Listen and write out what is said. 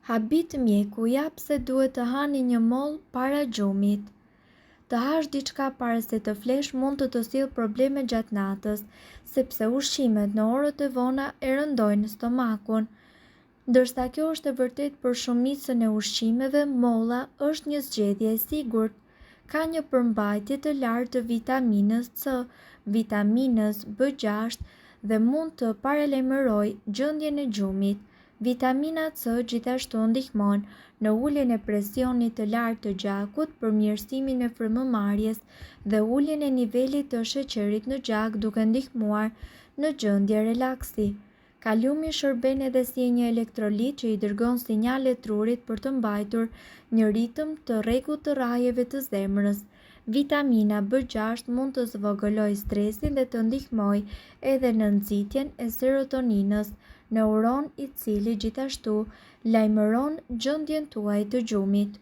Habit mjeku jap se duhet të hani një mollë para gjumit. Të hash diçka para se të flesh mund të sjellë probleme gjatë natës, sepse ushqimet në orët e vona e rëndojnë stomakun. Ndërsa kjo është e vërtet për shumicën e ushqimeve, molla është një zgjedhje e sigurt. Ka një përmbajtje të lartë të vitaminës C, vitaminës B6 dhe mund të paralajmërojë gjendjen e gjumit. Vitamina C gjithashtu ndihmon në uljen e presionit të lartë të gjakut, përmirësimin e frymëmarrjes dhe uljen e nivelit të sheqerit në gjak duke ndihmuar në gjendje relaksi. Kaliumi shërben edhe si një elektrolit që i dërgon sinjale trurit për të mbajtur një ritëm të rregullt të rrajeve të zemrës. Vitamina B6 mund të zvogëlojë stresin dhe të ndihmojë edhe në nxitjen e serotoninës, neuron i cili gjithashtu lajmëron gjendjen tuaj të gjumit.